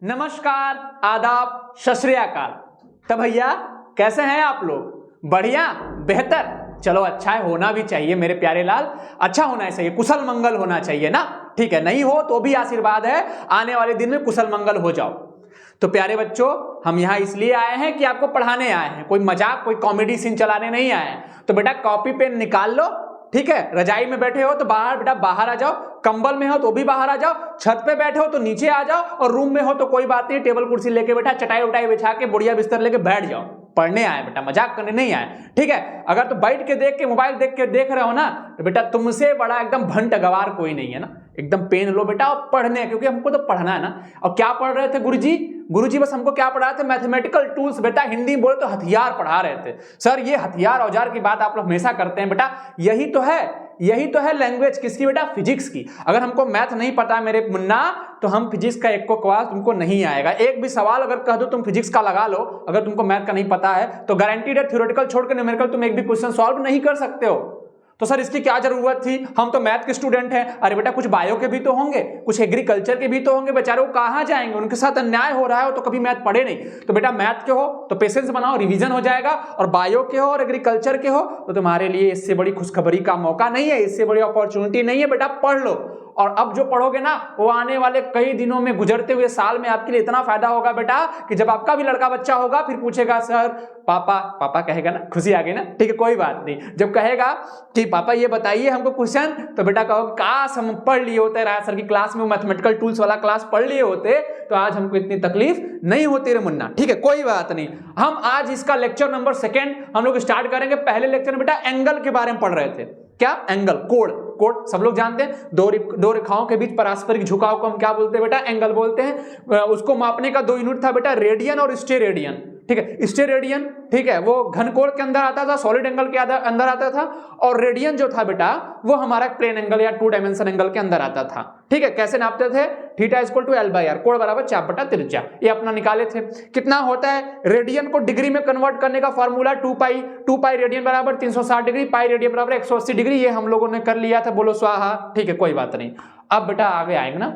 नमस्कार, आदाब, सत श्री अकाल। तो भैया कैसे हैं आप लोग? बढ़िया, बेहतर, चलो अच्छा है, होना भी चाहिए मेरे प्यारे लाल, अच्छा होना चाहिए, कुशल मंगल होना चाहिए ना। ठीक है, नहीं हो तो भी आशीर्वाद है, आने वाले दिन में कुशल मंगल हो जाओ। तो प्यारे बच्चों, हम यहाँ इसलिए आए हैं कि आपको पढ़ाने आए हैं, कोई मजाक कोई कॉमेडी सीन चलाने नहीं आए हैं। तो बेटा कॉपी पेन निकाल लो, ठीक है। रजाई में बैठे हो तो बाहर बेटा बाहर आ जाओ, कंबल में हो तो भी बाहर आ जाओ, छत पे बैठे हो तो नीचे आ जाओ, और रूम में हो तो कोई बात नहीं, टेबल कुर्सी लेके बैठा, चटाई उटाई बिछा के बढ़िया बिस्तर लेके बैठ जाओ। पढ़ने आए बेटा, मजाक करने नहीं आए, ठीक है। अगर तो बैठ के देख के मोबाइल देख रहे हो ना, तो बेटा तुमसे बड़ा एकदम भंट गवार कोई नहीं है ना। एकदम पेन लो बेटा और पढ़ने, क्योंकि हमको तो पढ़ना है ना। और क्या पढ़ रहे थे गुरुजी बस हमको क्या पढ़ा थे? मैथमेटिकल टूल्स बेटा, हिंदी बोले तो हथियार पढ़ा रहे थे। सर ये हथियार औजार की बात आप लोग हमेशा करते हैं बेटा, यही तो है लैंग्वेज किसकी बेटा? फिजिक्स की। अगर हमको मैथ नहीं पता है मेरे मुन्ना, तो हम फिजिक्स का एक को क्लास तुमको नहीं आएगा। एक भी सवाल अगर कह दो तुम फिजिक्स का लगा लो, अगर तुमको मैथ का नहीं पता है तो गारंटीड है थ्योरेटिकल छोड़ के न्यूमेरिकल तुम एक भी क्वेश्चन सॉल्व नहीं कर सकते हो। तो सर इसकी क्या जरूरत थी? हम तो मैथ के स्टूडेंट हैं। अरे बेटा कुछ बायो के भी तो होंगे, कुछ एग्रीकल्चर के भी तो होंगे, बेचारे वो कहां जाएंगे? उनके साथ अन्याय हो रहा है, तो कभी मैथ पढ़े नहीं। तो बेटा मैथ के हो तो पेशेंस बनाओ, रिवीजन हो जाएगा। और बायो के हो और एग्रीकल्चर के हो तो तुम्हारे लिए इससे बड़ी खुशखबरी का मौका नहीं है, इससे बड़ी अपॉर्चुनिटी नहीं है बेटा, पढ़ लो। और अब जो पढ़ोगे ना, वो आने वाले कई दिनों में, गुजरते हुए साल में आपके लिए इतना फायदा होगा बेटा कि जब आपका भी लड़का बच्चा होगा फिर पूछेगा सर पापा कहेगा ना, खुशी आ गई ना, ठीक है कोई बात नहीं। जब कहेगा कि पापा ये बताइए हमको क्वेश्चन, तो बेटा कहो काश हम पढ़ लिए होते राय सर की क्लास में, मैथमेटिकल टूल्स वाला क्लास पढ़ लिए होते तो आज हमको इतनी तकलीफ नहीं होती रे मुन्ना। ठीक है कोई बात नहीं। हम आज इसका लेक्चर नंबर 2 हम लोग स्टार्ट करेंगे। पहले लेक्चर में बेटा एंगल के बारे में पढ़ रहे थे। क्या? एंगल, कोण सब लोग जानते हैं। दो रेखाओं के बीच पारस्परिक झुकाव को हम क्या बोलते हैं बेटा? एंगल बोलते हैं। उसको मापने का 2 यूनिट था बेटा, रेडियन और स्टेरेडियन। ठीक है, स्टेरेडियन ठीक है वो घनकोण के अंदर आता था, सॉलिड एंगल के अंदर आता था। और रेडियन जो था बेटा वो हमारा प्लेन एंगल या 2 डायमेंशन एंगल के अंदर आता था। ठीक है, कैसे नापते थे? थीटा इक्वल टू L/R, कोण बराबर चाप बटा त्रिज्या, ये अपना निकाले थे। कितना होता है? रेडियन को डिग्री में कन्वर्ट करने का फॉर्मूला 2 पाई रेडियन बराबर 360 डिग्री, पाई रेडियन बराबर 180 डिग्री, ये हम लोगों ने कर लिया था, बोलो स्वाहा। ठीक है कोई बात नहीं। अब बेटा आगे आएंगे ना,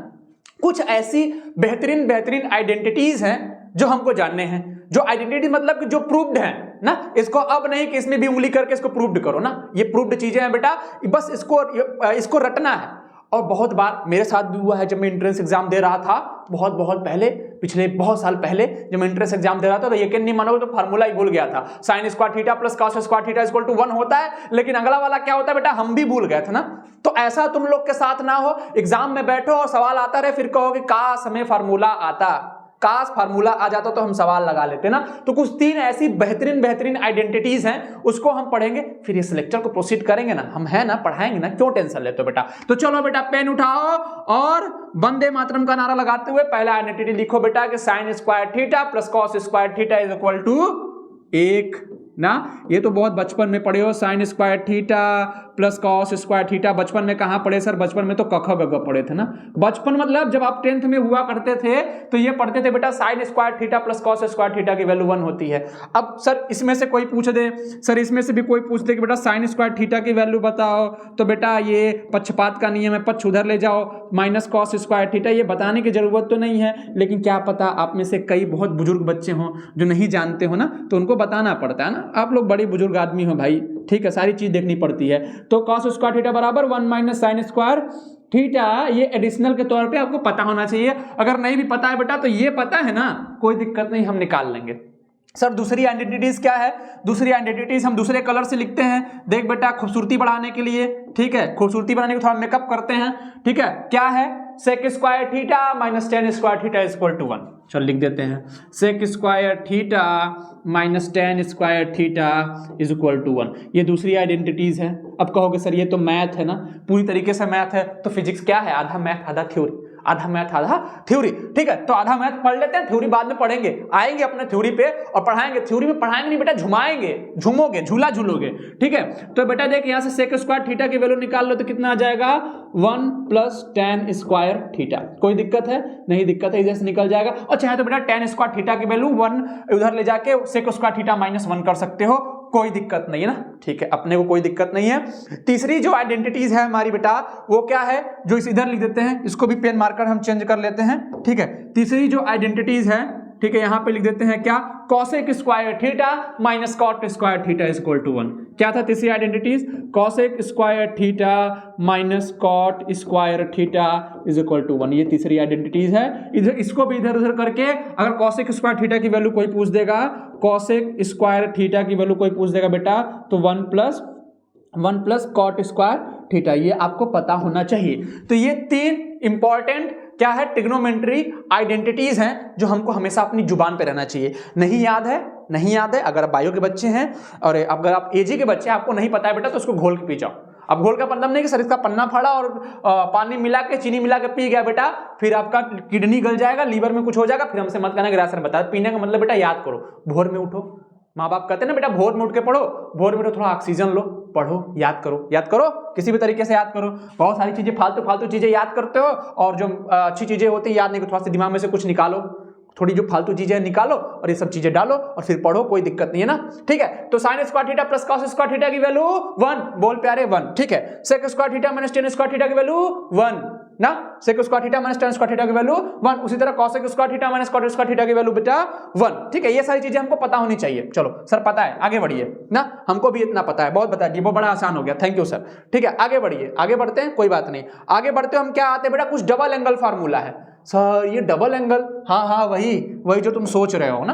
कुछ ऐसी बेहतरीन आइडेंटिटीज हैं जो हमको जानने हैं। जो आइडेंटिटी मतलब कि जो प्रूव्ड है ना, इसको अब नहीं कि इसमें भी उंगली करके इसको प्रूव्ड करो ना, ये प्रूव्ड चीजें हैं बेटा, बस इसको रटना है। और बहुत बार मेरे साथ भी हुआ है, जब मैं एंट्रेंस एग्जाम दे रहा था बहुत पहले, पिछले बहुत साल पहले जब मैं एंट्रेंस एग्जाम दे रहा था, तो यकीन नहीं मानोगे तो फार्मूला ही भूल गया था। sin square theta plus cos square theta equal to 1 होता है, लेकिन अगला वाला क्या होता है बेटा हम भी भूल गए थे ना। तो ऐसा तुम लोग के साथ ना हो, एग्जाम में बैठो और सवाल आता रहे, फिर कहोगे काश हमें फार्मूला आता, काश फार्मूला आ जाता तो हम सवाल लगा लेते ना। तो कुछ 3 ऐसी बेहतरीन आइडेंटिटीज हैं, उसको हम पढ़ेंगे, फिर इस लेक्चर को प्रोसीड करेंगे ना, हम है ना, पढ़ाएंगे ना, क्यों टेंशन लेते हो बेटा। तो चलो बेटा पेन उठाओ और वंदे मातरम का नारा लगाते हुए पहला आइडेंटिटी लिखो बेटा कि sin square theta plus cos square theta is equal to 1 ना। ये तो बहुत बचपन में पढ़े हो, sin square theta plus cos square theta. बचपन में कहाँ पढ़े सर? बचपन में तो क ख ग घ पढ़े थे ना। बचपन मतलब जब आप 10th में हुआ करते थे तो ये पढ़ते थे बेटा sin square theta plus cos square theta की वैल्यू 1 होती है। अब सर इसमें से कोई पूछ दे, सर इसमें से भी कोई पूछ दे कि बेटा sin स्क्वायर थीटा की वैल्यू बताओ, तो बेटा ये पक्षपात का नियम है, पक्ष उधर ले जाओ, माइनस cos स्क्वायर थीटा, ये बताने की जरूरत तो नहीं है। लेकिन क्या पता आप में से कई बहुत बुजुर्ग बच्चे हों जो नहीं जानते हो ना, तो उनको बताना पड़ता है ना। आप लोग बड़े बुजुर्ग आदमी हो भाई, ठीक है, सारी चीज देखनी पड़ती है। तो cos स्क्वायर थीटा बराबर 1 माइनस sin स्क्वायर थीटा, ये एडिशनल के तौर पे आपको पता होना चाहिए। अगर नहीं भी पता है बेटा तो ये पता है ना, कोई दिक्कत नहीं, हम निकाल लेंगे। सर दूसरी आइडेंटिटीज क्या है? दूसरी आइडेंटिटीज हम दूसरे कलर से लिखते हैं। देख बेटा खूबसूरती बढ़ाने के लिए, ठीक है, खूबसूरती बढ़ाने के थोड़ा मेकअप करते हैं, ठीक है। क्या है? sec square theta minus tan square theta is equal to 1। चल लिख देते हैं, sec square theta minus tan square theta is equal to 1। ये दूसरी आइडेंटिटीज है। अब कहोगे सर ये तो मैथ है ना, पूरी तरीके से मैथ है। तो फिजिक्स क्या है? आधा मैथ आधा थ्योरी, आधा मैथ आधा थ्योरी, ठीक है। तो आधा मैथ पढ़ लेते हैं, थ्योरी बाद में पढ़ेंगे, आएंगे अपने थ्योरी पे और पढ़ाएंगे। थ्योरी में पढ़ाएंगे नहीं बेटा, झुमाएंगे, झूमोगे, झूला झूलोगे, ठीक है। तो बेटा देख यहाँ से sec स्क्वायर थीटा की वैल्यू निकाल लो तो कितना आ जाएगा? 1 प्लस tan स्क्वायर थीटा। कोई दिक्कत है? नहीं दिक्कत है, इधर से निकल जाएगा। और चाहे तो बेटा tan स्क्वायर थीटा की वैल्यू 1 उधर ले जाके sec स्क्वायर थीटा माइनस 1 कर सकते हो, कोई दिक्कत नहीं है ना, ठीक है, अपने को कोई दिक्कत नहीं है। तीसरी जो आइडेंटिटीज है हमारी बेटा वो क्या है, जो इस इधर लिख देते हैं, इसको भी पेन मार्कर हम चेंज कर लेते हैं, ठीक है। तीसरी जो आइडेंटिटीज है, ठीक है, यहां पे लिख देते हैं क्या, cosec square theta minus cot square theta is equal to 1। क्या था तीसरी identities, cosec square theta minus cot square theta is equal to 1। ये तीसरी आइडेंटिटीज है। इधर इसको भी इधर उधर करके अगर कॉसेक स्क्वायर थीटा की वैल्यू कोई पूछ देगा, कॉसेक स्क्वायर थीटा की वैल्यू कोई पूछ देगा बेटा, तो 1 प्लस कॉट स्क्वायर थीटा, ये आपको पता होना चाहिए। तो ये 3 इंपॉर्टेंट क्या है, ट्रिग्नोमेट्री आइडेंटिटीज हैं जो हमको हमेशा अपनी जुबान पे रहना चाहिए। नहीं याद है, अगर आप बायो के बच्चे हैं और अगर आप एजी के बच्चे हैं, आपको नहीं पता है बेटा, तो उसको घोल के पी जाओ। अब घोल का मतलब नहीं कि सर इसका पन्ना फाड़ा और पानी मिला के चीनी मिला के पी गया बेटा, फिर आपका किडनी गल जाएगा, लीवर में कुछ हो जाएगा, फिर हमसे मत कहना कि सर बता। पीने का मतलब बेटा याद करो, भोर में उठो, माँ बाप कहते हैं ना बेटा भोर में उठ के पढ़ो, भोर में थोड़ा ऑक्सीजन लो, पढ़ो, याद करो, किसी भी तरीके से याद करो। बहुत सारी चीजें फालतू चीजें याद करते हो, और जो अच्छी चीजें होती है याद नहीं, थोड़ा सा दिमाग में से कुछ निकालो, थोड़ी जो फालतू चीजें निकालो और ये सब चीजें डालो और फिर पढ़ो, कोई दिक्कत नहीं है ना, ठीक है। तो sine square theta plus cos square theta की वैल्यू 1, बोल प्यारे 1, ठीक है। Sec square theta minus tan square theta की वैल्यू 1 ना, sec square theta minus tan square theta की वैल्यू 1। उसी तरह cosec square theta minus cot square theta की वैल्यू बेटा 1, ठीक है। ये सारी चीजें हमको पता होनी चाहिए। चलो सर पता है, आगे बढ़िए ना, हमको भी इतना पता है, बहुत बता दिए, वो बड़ा आसान हो गया, थैंक यू सर, ठीक है। आगे बढ़िए, आगे बढ़ते हैं, कोई बात नहीं, आगे बढ़ते हो हम क्या आते हैं बेटा, कुछ डबल एंगल फार्मूला है। सर ये डबल एंगल, हाँ वही जो तुम सोच रहे हो ना,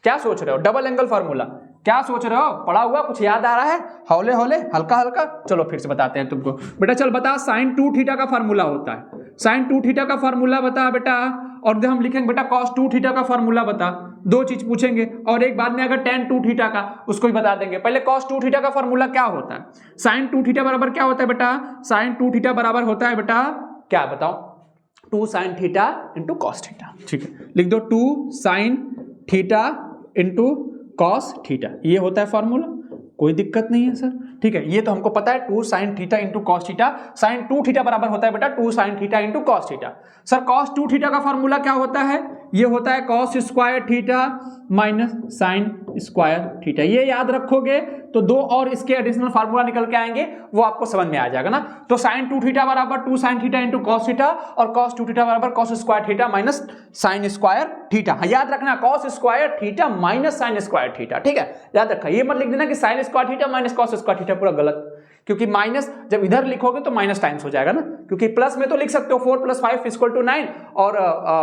क्या सोच रहे हो, डबल एंगल फार्मूला, क्या सोच रहे हो, पढ़ा हुआ कुछ याद आ रहा है, हौले हल्का, चलो फिर से बताते हैं तुमको बेटा। चल बता, साइन 2 थीटा का फार्मूला होता है, साइन 2 थीटा का फार्मूला बता बेटा, और जब हम लिखेंगे बेटा कॉस 2 थीटा का फार्मूला बता, 2 चीज पूछेंगे, और एक बाद में अगर tan 2 थीटा का, उसको भी बता देंगे। पहले cos 2 थीटा का फार्मूला क्या होता है, sin 2 थीटा बराबर क्या होता है बेटा, sin 2 थीटा बराबर होता है बेटा, क्या बताओ, 2 sin theta into cos theta, ठीक है, लिख दो 2 sin theta into cos theta, ये होता है फार्मूला, कोई दिक्कत नहीं है सर, ठीक है। ये तो हमको पता है 2 sin theta into cos theta, sin 2 theta बराबर होता है बेटा 2 sin theta into cos theta. Sir cos 2 theta का फार्मूला क्या होता है, ये होता है cos square theta minus sign square theta. ये याद रखोगे तो 2 और इसके एडिशनल फार्मूला निकल के आएंगे, वो आपको समझ में आ जाएगा ना। तो sin 2 थीटा बराबर 2 sin theta into cos theta, और cos 2 थीटा बराबर cos square theta minus sign square theta. याद रखना cos square theta minus sign square theta, ठीक है, याद रखा। ये मत लिख देना कि sign square theta minus cos square theta, पूरा गलत, क्योंकि माइनस जब इधर लिखोगे तो माइनस टाइम्स हो जाएगा ना, क्योंकि प्लस में तो लिख सकते हो 4 + 5 = 9, और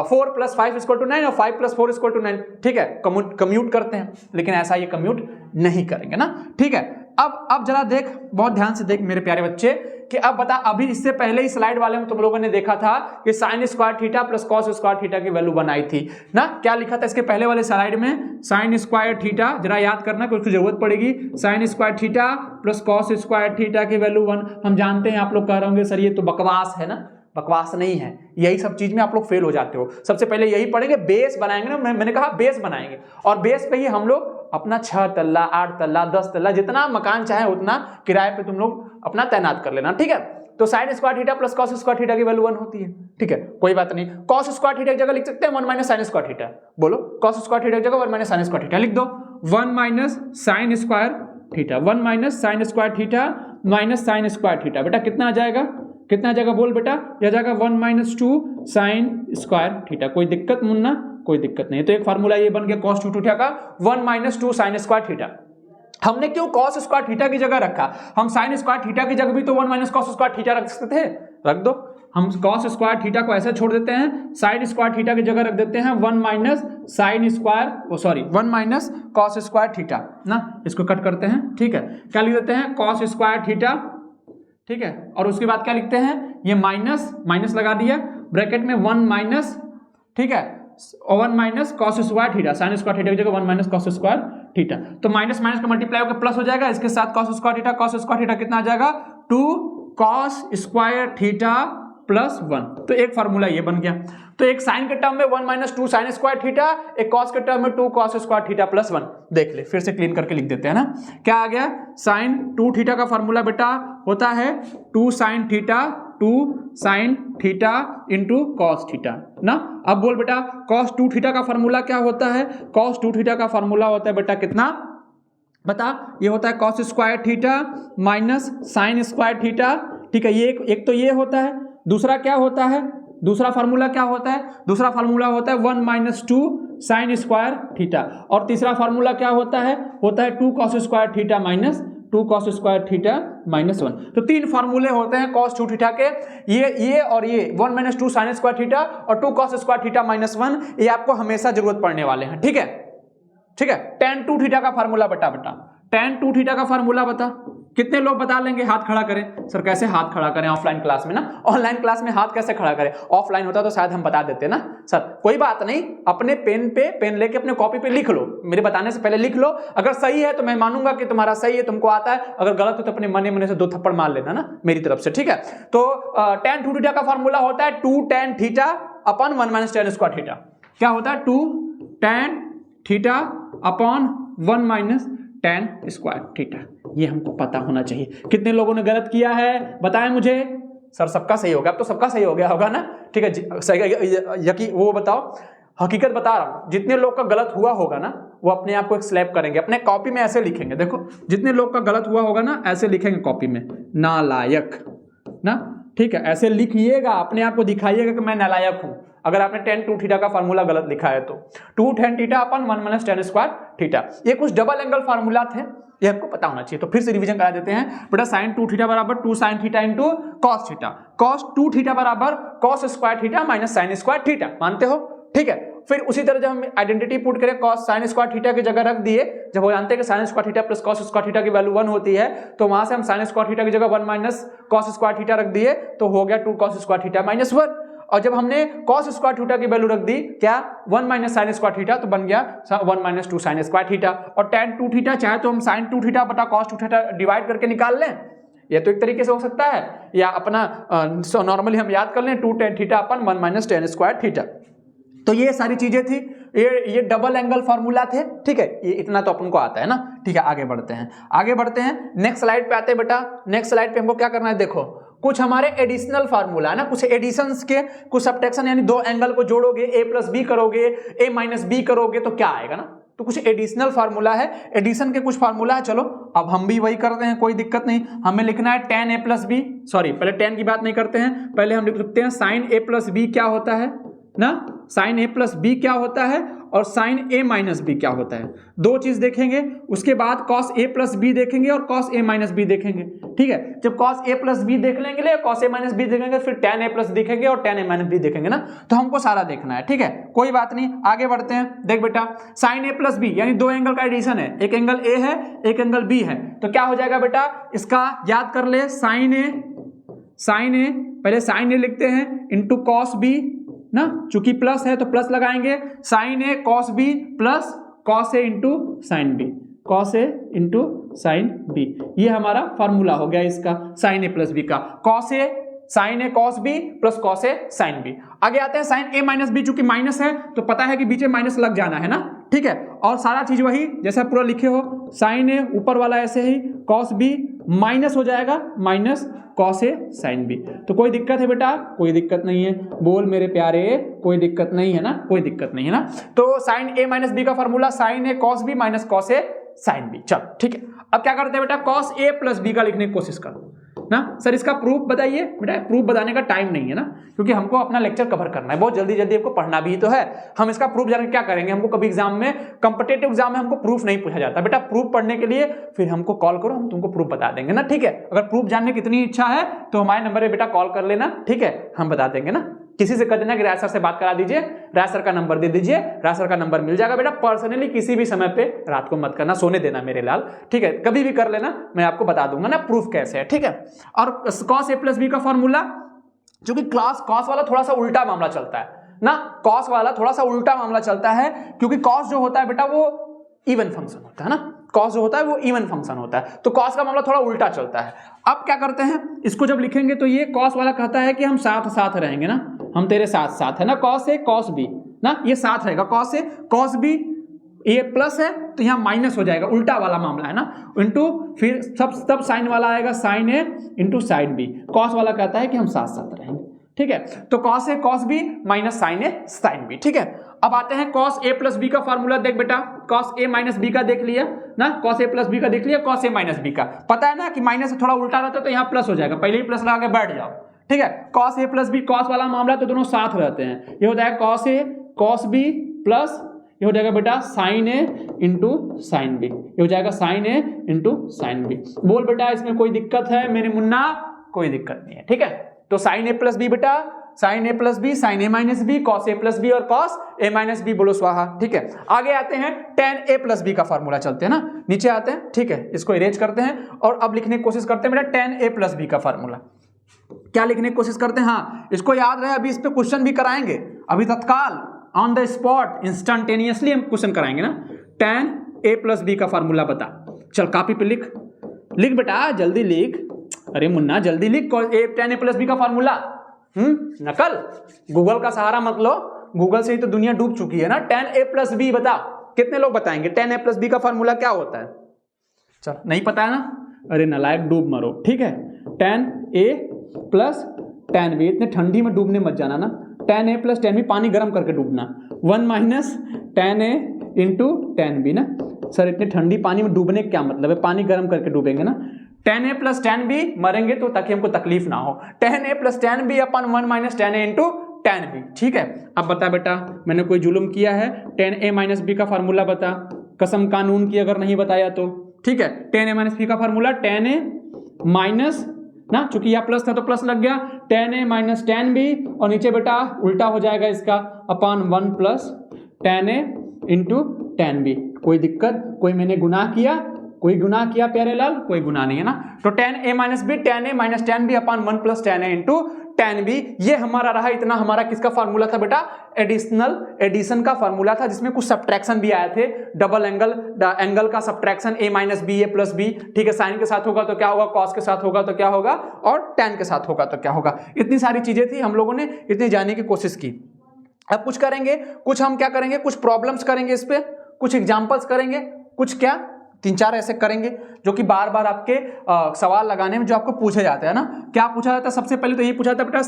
4 + 5 = 9, और 5 + 4 = 9, ठीक है, कम्यूट करते हैं, लेकिन ऐसा ये कम्यूट नहीं करेंगे ना, ठीक है। अब जरा देख, बहुत ध्यान से देख मेरे प्यारे बच्चे, कि अब बता, अभी इससे पहले ही स्लाइड वाले में तुम लोगों ने देखा था कि sign square theta plus cos square theta की वैल्यू बनाई थी ना, क्या लिखा था इसके पहले वाले स्लाइड में, साइन स्क्वायर थीटा, जरा याद करना कि उसकी जरूरत पड़ेगी, sign square theta plus cos square theta की वैल्यू 1। हम जानते हैं, आप लोग कह रहे होंगे सर ये तो बकवास है ना, बकवास नहीं है, यही सब चीज में आप लोग फेल हो जाते हो। सबसे पहले यही पढ़ेंगे, बेस बनाएंगे ना, मैंने कहा बेस बनाएंगे, और बेस पे ही हम लोग अपना 6 तल्ला 8 तल्ला 10 तल्ला जितना मकान चाहे उतना किराए पे तुम लोग अपना तैनात कर लेना, ठीक है। तो sine square theta plus cos square theta की वैल्यू 1 होती है, ठीक है, कोई बात नहीं। कॉस स्क्वायर थीटा की जगह लिख सकते हैं 1 - साइन स्क्वायर थीटा, बोलो कॉस स्क्वायर थीटा की जगह 1 - साइन स्क्वायर थीटा लिख दो, 1 - sign square theta, 1 - sign square theta minus sign square theta, बेटा कितना आ जाएगा, बोल बेटा, यह जाएगा 1 - 2 साइन स्क्वायर थीटा। कोई दिक्कत मुन्ना, कोई दिक्कत नहीं। तो एक फार्मूला ये बन गया cos 2 थीटा का, 1 - 2 साइन स्क्वायर थीटा। हमने क्यों cos स्क्वायर थीटा की जगह रखा, हम साइन स्क्वायर थीटा की जगह भी तो 1 - cos स्क्वायर थीटा रख सकते थे, रख दो। हम cos स्क्वायर थीटा को ऐसे छोड़ देते हैं, साइन स्क्वायर थीटा की जगह रख देते हैं 1 - sine square, 1 - cos square theta ना, इसको कट करते हैं, ठीक है, क्या लिख देते हैं cos स्क्वायर थीटा, ठीक है, और उसके बाद क्या लिखते हैं, ये माइनस लगा दिया ब्रैकेट में 1 - ठीक है, 1 - cos square theta, sign square theta की जगह 1 - cos स्क्वायर थीटा। तो माइनस का मल्टीप्लाई होकर प्लस हो जाएगा, इसके साथ cos स्क्वायर थीटा कितना आ जाएगा, 2 cos स्क्वायर थीटा प्लस 1। तो एक फार्मूला ये बन गया। तो एक साइन के टर्म में 1 - 2 साइन स्क्वायर थीटा, एक कॉस के टर्म में 2 cos स्क्वायर थीटा प्लस 1। देख ले, फिर से क्लीन करके लिख देते हैं ना, क्या आ गया, साइन 2 थीटा का फार्मूला बेटा होता है 2 sine theta into cos theta ना। अब बोल बेटा cos 2 थीटा का फार्मूला क्या होता है, cos 2 थीटा का फार्मूला होता है बेटा कितना, बता, ये होता है cos square theta minus sign square theta, ठीक है। ये एक तो ये होता है। दूसरा क्या होता है, दूसरा फार्मूला क्या होता है, दूसरा फार्मूला होता है 1 माइनस 2 साइन स्क्वायर थीटा। और तीसरा फार्मूला क्या होता है 2 cos square theta minus 2 cos square theta minus 1। तो तीन फार्मूले होते हैं कॉस 2 थीटा के, ये और ये 1 माइनस 2 साइन स्क्वायर थीटा और 2 कॉस स्क्वायर थीटा माइनस 1। ये आपको हमेशा जरूरत पड़ने वाले हैं, ठीक है, ठीक है। tan 2 थीटा का फार्मूला बता tan 2 थीटा का फार्मूला बता। कितने लोग बता लेंगे, हाथ खड़ा करें। सर कैसे हाथ खड़ा करें ऑफलाइन क्लास में ना, ऑनलाइन क्लास में हाथ कैसे खड़ा करें, ऑफलाइन होता तो शायद हम बता देते ना। सर कोई बात नहीं, अपने पेन लेके अपने कॉपी पे लिख लो, मेरे बताने से पहले लिख लो। अगर सही है तो मैं मानूंगा कि तुम्हारा सही है, तुमको आता है। अगर गलत हो तो अपने मने से 2 थप्पड़ मार लेना ना मेरी तरफ से, ठीक है। तो tan 2 थीटा का फार्मूला होता है 2 tan theta upon 1 minus tan square theta. क्या होता है 2 tan theta upon 1 minus tan square theta. ये हमको पता होना चाहिए। कितने लोगों ने गलत किया है बताएं मुझे। सर सबका सही हो गया, अब तो सबका सही हो गया होगा ना, ठीक है। सही वो बताओ, हकीकत बता रहा हूं। जितने लोग का गलत हुआ होगा ना वो अपने आप को एक स्लैप करेंगे, अपने कॉपी में ऐसे लिखेंगे। देखो जितने लोग का गलत हुआ होगा ना ऐसे लिखेंगे कॉपी में, नालायक ना, ठीक है। ऐसे लिखिएगा, अपने आप को दिखाइएगा कि मैं नालायक हूं अगर आपने tan 2 थीटा का फार्मूला गलत लिखा है तो। 2 tan थीटा अपन 1 माइनस tan स्क्वायर थीटा, ये कुछ डबल एंगल फार्मूला थे, ये हमको पता होना चाहिए। तो फिर से रिवीजन करा देते हैं बेटा। sin 2 थीटा बराबर 2 sin theta into cos theta, cos 2 theta बराबर cos square theta minus sin square theta, मानते हो, ठीक है। फिर उसी तरह जब हम आइडेंटिटी पुट करें cos sin स्क्वायर थीटा की जगह रख दिए, जब वो जानते हैं कि sin square theta plus cos square theta की वैल्यू 1 होती है, तो वहां से हम sin स्क्वायर थीटा की जगह 1 माइनस cos स्क्वायर थीटा रख दिए, तो हो गया 2 cos स्क्वायर थीटा माइनस 1। और जब हमने cos स्क्वायर थीटा की वैल्यू रख दी क्या 1 माइनस sin स्क्वायर थीटा, तो बन गया 1 माइनस 2 sin स्क्वायर थीटा। और tan 2 थीटा चाहे तो हम sin 2 थीटा बटा cos 2 थीटा डिवाइड करके निकाल लें, ये तो एक तरीके से हो सकता है, या अपना नॉर्मली हम याद कर लें 2 tan थीटा अपन 1 माइनस tan स्क्वायर थीटा। तो ये सारी चीजें थी, ये डबल एंगल फार्मूला थे, ठीक है। ये इतना तो अपन को आता है ना, ठीक है। आगे बढ़ते हैं, नेक्स्ट स्लाइड पे आते हैं बेटा। नेक्स्ट स्लाइड पे हमको क्या करना है, देखो कुछ हमारे एडिशनल फार्मूला है ना, कुछ एडिशंस के, कुछ सब्ट्रैक्शन, यानी दो एंगल को जोड़ोगे, a प्लस बी करोगे, a माइनस बी करोगे तो क्या आएगा ना। तो कुछ एडिशनल फार्मूला है, एडिशन के कुछ फार्मूला है। चलो अब हम भी वही करते हैं, कोई दिक्कत नहीं। हमें लिखना है tan a plus B, sorry पहले tan की बात नहीं करते हैं, पहले हम लिख सकते हैं sin a प्लस बी क्या होता है ना, sin a प्लस बी क्या होता है और sin a माइनस बी क्या होता है। दो चीज देखेंगे, उसके बाद cos a प्लस बी देखेंगे और cos a माइनस बी देखेंगे, ठीक है। जब cos a प्लस बी देख लेंगे, cos a माइनस बी देखेंगे, फिर tan a प्लस देखेंगे और tan a माइनस बी देखेंगे ना। तो हमको सारा देखना है, ठीक है, कोई बात नहीं। आगे बढ़ते हैं। देख बेटा sin a प्लस बी यानी दो एंगल का एडिशन है, एक एंगल a है एक एंगल b है, तो क्या हो जाएगा बेटा, इसका याद कर ले, sin a पहले sin a लिखते हैं इंटू cos b ना, चूंकि प्लस है तो प्लस लगाएंगे, sin a cos b plus cos a into sine B, cos a into sine B. ये हमारा फार्मूला हो गया इसका sin a प्लस बी का, cos a sin a cos b plus cos a sin b। आगे आते हैं sin a minus B, चूंकि माइनस है तो पता है कि बीच में माइनस लग जाना है ना, ठीक है। और सारा चीज वही जैसा पूरा लिखे हो, sin a ऊपर वाला ऐसे ही, cos b माइनस हो जाएगा minus cos a sin b। तो कोई दिक्कत है बेटा, कोई दिक्कत नहीं है, बोल मेरे प्यारे, कोई दिक्कत नहीं है ना, कोई दिक्कत नहीं है ना। तो sin a माइनस बी का formula sin a cos b minus cos a sin b। चलो ठीक है, अब क्या करते हैं बेटा, cos a प्लस बी का लिखने की कोशिश करो ना। सर इसका प्रूफ बताइए बेटा, प्रूफ बताने का टाइम नहीं है ना, क्योंकि हमको अपना लेक्चर कवर करना है, बहुत जल्दी जल्दी हमको पढ़ना भी तो है। हम इसका प्रूफ जाने क्या करेंगे, हमको कभी एग्जाम में, कॉम्पिटिटिव एग्जाम में हमको प्रूफ नहीं पूछा जाता बेटा। प्रूफ पढ़ने के लिए फिर हमको कॉल करो, हम तुमको प्रूफ बता देंगे ना, ठीक है। अगर प्रूफ जानने की इतनी इच्छा है तो हमारे नंबर पे बेटा कॉल कर लेना, ठीक है, हम बता देंगे ना। किसी से कह देना कि राय सर से बात करा दीजिए, राय सर का नंबर दे दीजिए, राय सर का नंबर मिल जाएगा बेटा। पर्सनली किसी भी समय पे रात को मत करना, सोने देना मेरे लाल, ठीक है, कभी भी कर लेना, मैं आपको बता दूंगा ना प्रूफ कैसे है, ठीक है। और cos a प्लस बी का फॉर्मूला, जो कि cos वाला थोड़ा सा उल्टा मामला चलता है ना, cos वाला थोड़ा सा उल्टा मामला चलता है, क्योंकि cos जो होता है बेटा वो इवन फंक्शन होता है ना, cos जो होता है वो इवन फंक्शन होता है, तो cos का मामला थोड़ा उल्टा चलता है। अब क्या करते हैं, इसको जब लिखेंगे तो ये cos वाला कहता है कि हम साथ साथ रहेंगे ना, हम तेरे साथ साथ है ना, cos a cos b ना, ये साथ रहेगा, cos a cos b, ये प्लस है तो यहाँ माइनस हो जाएगा, उल्टा वाला मामला है ना, इंटू फिर सब साइन वाला आएगा sin a into sign b। cos वाला कहता है कि हम साथ साथ रहेंगे, ठीक है। तो cos a cos b minus sin a sin b, ठीक है। अब आते हैं cos a प्लस बी का फॉर्मूला। देख बेटा, cos a माइनस बी का देख लिया ना, cos a प्लस बी का देख लिया, cos a माइनस बी का पता है ना कि माइनस से थोड़ा उल्टा रहता है तो यहाँ प्लस हो जाएगा, पहले ही प्लस लगा के बैठ जाओ। ठीक है, cos a plus B, cos वाला मामला तो दोनों साथ रहते हैं, ये हो जाएगा cos a cos b plus ये हो जाएगा बेटा sin a into sine B, ये हो जाएगा sin a into sine B. बोल बेटा इसमें कोई दिक्कत है मेरे मुन्ना? कोई दिक्कत नहीं है। ठीक है, तो sin a प्लस बी बेटा, sin a plus B, sin a minus B, cos a plus B और cos a माइनस बी, बोलो स्वाहा। ठीक है, आगे आते हैं tan a प्लस बी का फॉर्मूला, चलते हैं ना, नीचे आते हैं। ठीक है, इसको इरेज करते हैं और अब लिखने की कोशिश करते हैं बेटा tan a प्लस बी का फॉर्मूला। क्या लिखने की कोशिश करते हैं? हाँ, इसको याद रहे, अभी इस पे क्वेश्चन भी कराएंगे, अभी तत्काल ऑन द स्पॉट इंस्टेंटेनियसली हम क्वेश्चन कराएंगे ना। tan a प्लस बी का फॉर्मूला बता, चल कॉपी पे लिख, लिख बेटा जल्दी लिख, अरे मुन्ना जल्दी लिख tan a प्लस बी का फॉर्मूला। नकल, गूगल का सहारा मत लो, गूगल से ही तो दुनिया डूब चुकी है ना। tan a प्लस बी बता, कितने लोग बताएंगे tan a प्लस बी का फॉर्मूला क्या होता है? चल नहीं पता है ना, अरे नालायक डूब मरो। ठीक है, tan a plus tan b, इतने ठंडी में डूबने मत जाना ना, tan a plus tan b पानी गर्म करके डूबना, 1 minus tan a into tan b ना। सर इतने ठंडी पानी में डूबने का क्या मतलब है? पानी गर्म करके डूबेंगे ना। tan a plus tan b मरेंगे तो ताकि हमको तकलीफ ना हो, tan a plus tan b अपन 1 minus tan a into tan b। ठीक है, अब बता बेटा मैंने कोई जुल्म किया है? tan a माइनस b का फॉर्मूला बता, कसम कानून की अगर नहीं बताया तो। ठीक है, tan a माइनस b का फॉर्मूला tan a माइनस ना, चूंकि यह प्लस था तो प्लस लग गया, tan a minus tan b और नीचे बेटा उल्टा हो जाएगा इसका, अपन 1 plus tan a into tan b। कोई दिक्कत? कोई मैंने गुनाह किया? कोई गुनाह किया प्यारे लाल? कोई गुनाह नहीं है ना। तो tan a minus B, tan a minus tan b अपन 1 plus tan a into tan b, ये हमारा रहा। इतना हमारा किसका फॉर्मूला था बेटा? एडिशन का फॉर्मूला था, जिसमें कुछ सब्ट्रैक्शन भी आए थे, डबल एंगल का subtraction a minus B, a plus B. ठीक है, साइन के साथ होगा तो क्या होगा, कॉस के साथ होगा तो क्या होगा, और tan के साथ होगा तो क्या होगा। इतनी सारी चीजें थी, हम लोगों ने इतनी जानने की कोशिश की। अब कुछ करेंगे, कुछ हम क्या करेंगे, कुछ प्रॉब्लम्स करेंगे इस पे, कुछ एग्जाम्पल्स करेंगे, कुछ क्या 3-4 ऐसे करेंगे जो कि बार बार आपके सवाल लगाने में जो आपको पूछे जाते हैं ना। क्या पूछा जाता है? सबसे पहले तो यही पूछा जाता है बेटा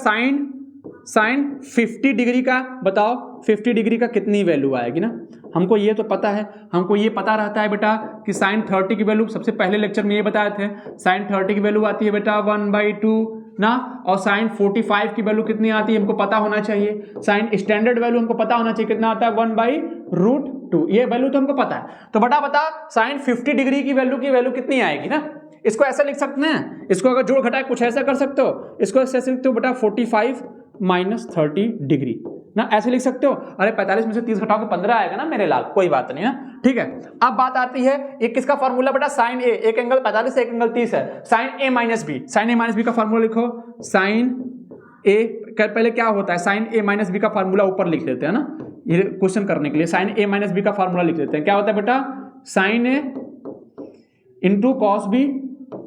साइन 50 डिग्री का बताओ, 50 डिग्री का कितनी वैल्यू आएगी ना। हमको ये तो पता है, हमको ये पता रहता है बेटा कि साइन 30 की वैल्यू, सबसे पहले लेक्चर में ये बताए थे, साइन 30 की वैल्यू आती है बेटा 1/2 ना, और साइन 45 की वैल्यू कितनी आती है हमको पता होना चाहिए। साइन स्टैंडर्ड वैल्यू हमको पता होना चाहिए, कितना आता है 1/√2, ये वैल्यू तो हमको पता है। तो बेटा बता साइन 50 डिग्री की वैल्यू कितनी आएगी ना। इसको ऐसा लिख सकते हैं, इसको अगर जोड़ घटाए कुछ ऐसा कर सकते हो, इसको ऐसे लिख सकते हो बेटा 45 माइनस 30 डिग्री ना, ऐसे लिख सकते हो। अरे 45 में से 30 घटाओ 15 आएगा ना मेरे लाल, कोई बात नहीं ना। ठीक है, अब बात आती है ये किसका फॉर्मूला बेटा? साइन ए, एक एंगल 45 है, एक एंगल 30 है, साइन ए माइनस बी। साइन ए माइनस बी का फॉर्मूला लिखो, साइन ए पहले क्या होता है, साइन ए माइनस बी का फॉर्मूला ऊपर लिख लेते हैं ना, ये क्वेश्चन करने के लिए साइन ए माइनस बी का फॉर्मूला लिख लेते हैं। क्या होता है बेटा? साइन ए इंटू कॉस बी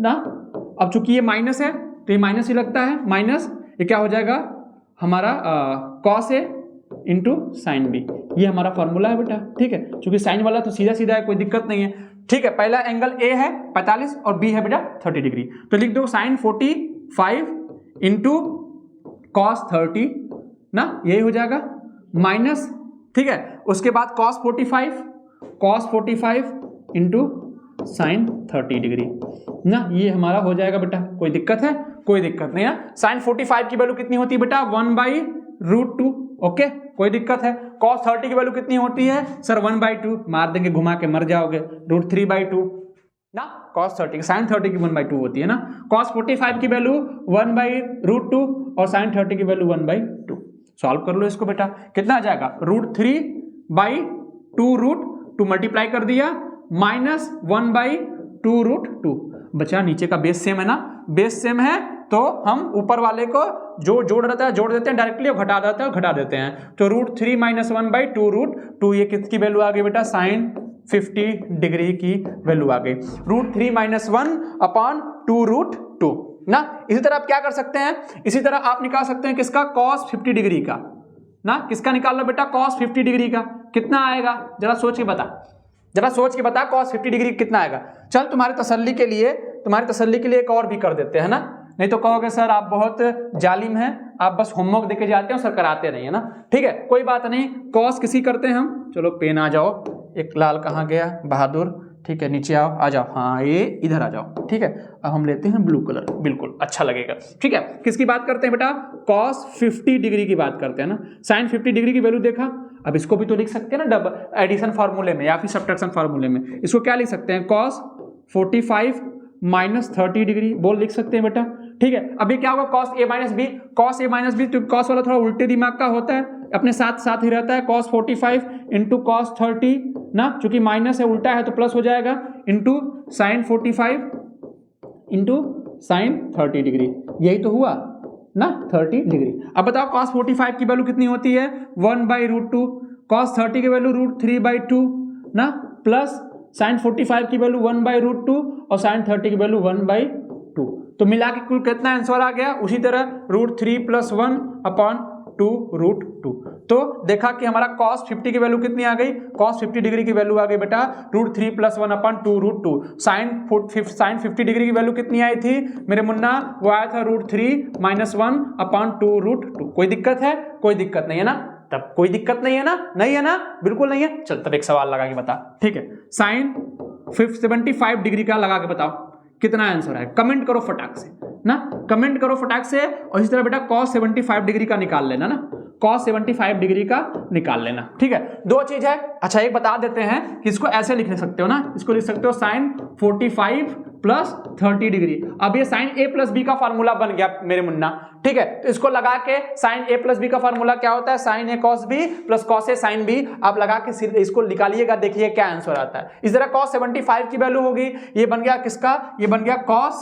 ना। अब चूंकि ये माइनस है तो ये माइनस ही लगता है, माइनस ये क्या हो जाएगा हमारा cos A into sine B, ये हमारा फॉर्मूला है बेटा। ठीक है, चूंकि साइन वाला तो सीधा सीधा है, कोई दिक्कत नहीं है। ठीक है, पहला एंगल ए है 45 और बी है बेटा 30 डिग्री, तो लिख दो साइन 45 इंटू कॉस 30 ना, यही हो जाएगा माइनस। ठीक है, उसके बाद कॉस 45 इंटू साइन 30 डिग्री ना, ये हमारा हो जाएगा बेटा। कोई दिक्कत है? कोई दिक्कत नहीं है। साइन 45 की वैल्यू कितनी होती है बेटा? 1/√2। ओके, कोई दिक्कत है? कॉस 30 की वैल्यू कितनी होती है सर? 1/2, मार देंगे घुमा के मर जाओगे, √3/2 ना। कॉस 30 साइन 30 की 1/2 होती है ना। कॉस 45 की वैल्यू 1/√2 और साइन 30 की वैल्यू 1/2। सॉल्व कर लो इसको बेटा, कितना आ जाएगा? √3/2 मल्टीप्लाई कर दिया माइनस 1/2√2 बचा। नीचे का बेस सेम है ना, बेस सेम है तो हम ऊपर वाले को जो जोड़ रहता है जोड़ देते हैं डायरेक्टली, और घटा देते हैं घटा देते हैं। तो √3 माइनस 1/2√2, ये किसकी वैल्यू आ गई बेटा? साइन 50 डिग्री की वैल्यू आ गई। √3 माइनस 1/2√2 ना। इसी तरह आप क्या कर सकते हैं, इसी तरह आप निकाल सकते हैं किसका? cos 50 डिग्री का ना। किसका निकाल लो बेटा? cos 50 डिग्री का कितना आएगा? जरा सोच के बता, जरा सोच के बता cos 50 डिग्री कितना आएगा। चल तुम्हारी तसल्ली के लिए एक और भी कर देते हैं ना, नहीं तो कहोगे सर आप बहुत जालिम हैं, आप बस होमवर्क देके जाते हैं, सर कराते नहीं है ना, ठीक है, कोई बात नहीं। कॉस किसी करते हैं हम, चलो पेन आ जाओ, एक लाल कहाँ गया, बहादुर, ठीक है, नीचे आओ, आ जाओ, हाँ ये इधर आ जाओ, ठीक है। अब हम लेते हैं ब्लू कलर, बिल्कुल अच्छा लगेगा, ठीक है। किसकी बात करते हैं बेटा, कॉस 50 डिग्री की बात करते हैं ना। साइन 50 डिग्री की वैल्यू देखा, अब इसको भी तो लिख सकते हैं ना डबल एडिशन फार्मूले में या फिर सब्ट्रैक्शन फार्मूले में। इसको क्या लिख सकते हैं, कॉस 45 माइनस 30 डिग्री, बोल लिख सकते हैं बेटा, ठीक है। अभी क्या होगा, cos A minus B, cos A minus B, तो कॉस वाला थोड़ा उल्टे दिमाग का होता है, अपने साथ साथ ही रहता है। कॉस 45 इंटू कॉस 30 ना, चूंकि माइनस है उल्टा है तो प्लस हो जाएगा, into sine 45 into sine 30 degree, यही तो हुआ ना 30 डिग्री। अब बताओ कॉस 45 की वैल्यू कितनी होती है, 1/√2, कॉस 30 की वैल्यू √3/2 ना, प्लस साइन 45 की वैल्यू 1/√2 और साइन 30 की वैल्यू 1/2, तो मिला के कुल कितना आंसर आ गया। उसी तरह √3 + 1/2√2, तो देखा कि हमारा cos 50 की वैल्यू कितनी आ गई, cos 50 डिग्री की वैल्यू आ गई बेटा √3 + 1/2√2। साइन 50 डिग्री की वैल्यू कितनी आई थी मेरे मुन्ना, वो आया था √3 - 1/2√2। कोई दिक्कत है, कोई दिक्कत नहीं है ना, तब कोई दिक्कत नहीं है ना, नहीं है ना, बिल्कुल नहीं है। चल तब एक सवाल लगा के बता, ठीक है। साइन 75 डिग्री का लगा के बताओ कितना आंसर है, कमेंट करो फटाक से ना, कमेंट करो फटाक से। और इस तरह बेटा cos 75 डिग्री का निकाल लेना ना, cos 75 डिग्री का निकाल लेना, ठीक है। दो चीज है, अच्छा एक बता देते हैं कि इसको ऐसे लिख सकते हो ना, इसको लिख सकते हो साइन 45 + 30 डिग्री। अब ये साइन a + b का फार्मूला बन गया मेरे मुन्ना, ठीक है। तो इसको लगा के साइन a + b का फार्मूला क्या होता है, sign a cos b + cos a sin b। आप लगा के इसको निकालिएगा, देखिए क्या आंसर आता है। इस तरह cos 75 की वैल्यू होगी, ये बन गया किसका, ये बन गया cos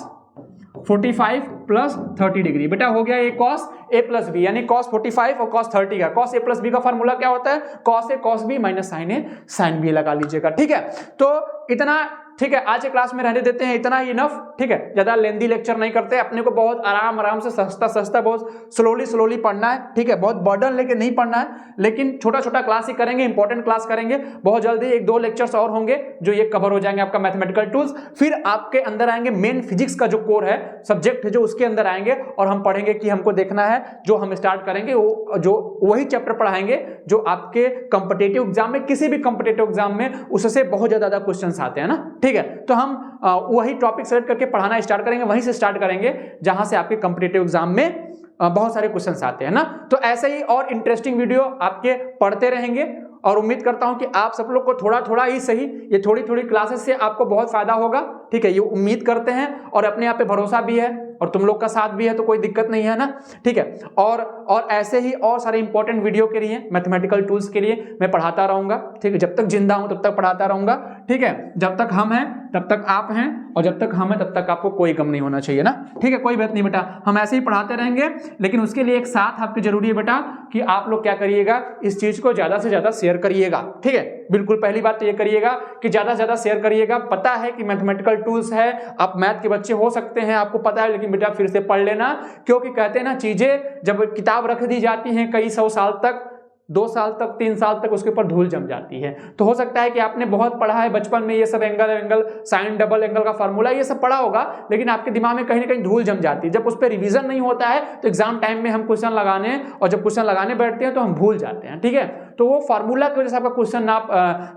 45 + 30 डिग्री, बेटा हो गया ये cos a + b, यानी cos 45 और cos 30 का। cos a + b का फार्मूला क्या होता है, cos a cos b - sin a sin b लगा लीजिएगा, ठीक है। तो इतना ठीक है, आज के क्लास में रहने देते हैं, इतना इनफ, ठीक है। ज्यादा लेंदी लेक्चर नहीं करते, अपने को बहुत आराम से सस्ता बहुत स्लोली पढ़ना है, ठीक है। बहुत बर्डन लेके नहीं पढ़ना है, लेकिन छोटा क्लास ही करेंगे, इंपॉर्टेंट क्लास करेंगे। बहुत जल्दी 1-2 लेक्चर्स और होंगे जो ये कवर हो जाएंगे आपका मैथमेटिकल टूल्स। फिर आपके अंदर आएंगे मेन फिजिक्स का जो कोर है, सब्जेक्ट है जो, उसके अंदर आएंगे और हम पढ़ेंगे कि हमको देखना है, जो हम स्टार्ट करेंगे वो जो वही चैप्टर पढ़ाएंगे जो आपके कॉम्पिटिटिव एग्जाम में, किसी भी कॉम्पिटिटिव एग्जाम में उससे बहुत ज्यादा क्वेश्चंस आते हैं ना, ठीक है। तो हम वही टॉपिक सेलेक्ट करके पढ़ाना स्टार्ट करेंगे, वहीं से स्टार्ट करेंगे जहां से आपके कॉम्पिटिटिव एग्जाम में बहुत सारे क्वेश्चंस आते हैं ना। तो ऐसे ही और इंटरेस्टिंग वीडियो आपके पढ़ते रहेंगे और उम्मीद करता हूं कि आप सब लोग को थोड़ा ही सही, ये थोड़ी क्लासेस से आपको बहुत फायदा होगा, ठीक है। ये उम्मीद करते हैं और अपने आप पे भरोसा भी है और तुम लोग का साथ भी है, तो कोई दिक्कत नहीं है ना, ठीक है। और ऐसे ही और सारे इंपॉर्टेंट वीडियो के लिए, मैथमेटिकल टूल्स के लिए मैं पढ़ाता रहूंगा, ठीक है। जब तक जिंदा हूं तब तक पढ़ाता रहूंगा, ठीक है। जब तक हम हैं तब तक आप हैं, और जब तक हम हैं तब तक आपको कोई गम नहीं होना चाहिए ना, ठीक है। कोई बात नहीं बेटा, हम ऐसे ही पढ़ाते रहेंगे, लेकिन उसके लिए एक साथ आपकी जरूरी है बेटा कि आप लोग क्या करिएगा, इस चीज को ज्यादा से ज्यादा शेयर करिएगा, ठीक है। बिल्कुल पहली बात तो ये करिएगा कि ज्यादा से ज्यादा शेयर करिएगा। पता है कि मैथमेटिकल टूल्स है, आप मैथ के बच्चे हो सकते हैं, आपको पता है, लेकिन बेटा फिर से पढ़ लेना, क्योंकि कहते हैं ना, चीजें जब किताब रख दी जाती हैं कई 100 साल तक, 2 साल तक, 3 साल तक उसके ऊपर धूल जम जाती है। तो हो सकता है कि आपने बहुत पढ़ा है बचपन में, ये सब एंगल साइन डबल एंगल का फार्मूला ये सब पढ़ा होगा, लेकिन आपके दिमाग में कहीं ना कहीं धूल जम जाती है। जब उस पर रिवीजन नहीं होता है तो एग्जाम टाइम में हम क्वेश्चन लगाने, और जब क्वेश्चन लगाने बैठते हैं तो हम भूल जाते हैं, ठीक है। तो वो फार्मूला की वजह से आपका क्वेश्चन ना,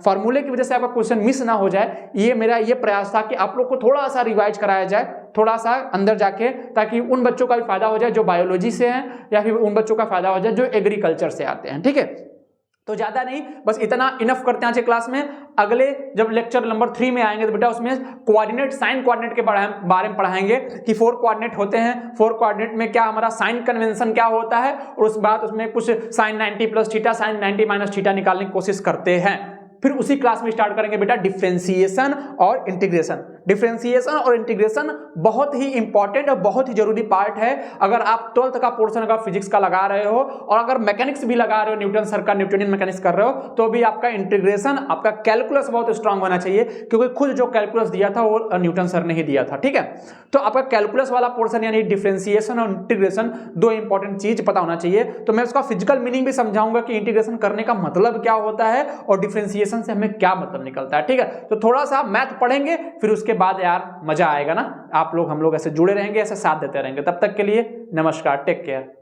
फार्मूले की वजह से आपका क्वेश्चन मिस ना हो जाए, ये मेरा ये प्रयास था कि आप लोग को थोड़ा सा रिवाइज कराया जाए, थोड़ा सा अंदर जाके, ताकि उन बच्चों का भी फायदा हो जाए जो बायोलॉजी से हैं, या फिर उन बच्चों का फायदा हो जाए जो एग्रीकल्चर से आते हैं, ठीक है। तो ज्यादा नहीं, बस इतना इनफ करते हैं आज के क्लास में। अगले जब लेक्चर नंबर 3 में आएंगे तो बेटा उसमें कोऑर्डिनेट, साइन कोऑर्डिनेट के बारे में पढ़ाएंगे कि 4 कोऑर्डिनेट होते हैं, 4 कोऑर्डिनेट में क्या हमारा साइन कन्वेंशन क्या होता है, और उस बाद उसमें कुछ साइन 90 + थीटा, साइन 90 - थीटा निकालने की कोशिश करते हैं। फिर उसी क्लास में स्टार्ट करेंगे बेटा डिफरेंशिएशन और इंटीग्रेशन। डिफरेंशिएशन और इंटीग्रेशन बहुत ही इंपॉर्टेंट और बहुत ही जरूरी पार्ट है। अगर आप 12th का पोर्शन अगर फिजिक्स का लगा रहे हो, और अगर मैकेनिक्स भी लगा रहे हो, न्यूटन सर का न्यूटनियन मैकेनिक्स कर रहे हो, तो भी आपका इंटीग्रेशन, आपका कैलकुलस बहुत स्ट्रांग होना चाहिए, क्योंकि खुद जो कैलकुलस दिया था वो न्यूटन सर ने ही दिया था, ठीक है। तो आपका कैलकुलस वाला पोर्शन यानी डिफरेंशिएशन और इंटीग्रेशन, 2 इंपॉर्टेंट चीज पता होना चाहिए। तो मैं उसका फिजिकल मीनिंग भी समझाऊंगा कि इंटीग्रेशन करने का मतलब क्या होता है और डिफरेंशिएशन से हमें क्या मतलब निकलता है, ठीक है। तो थोड़ा सा मैथ पढ़ेंगे, फिर उसके बाद यार मजा आएगा ना, आप लोग हम लोग ऐसे जुड़े रहेंगे, ऐसे साथ देते रहेंगे। तब तक के लिए नमस्कार, टेक केयर।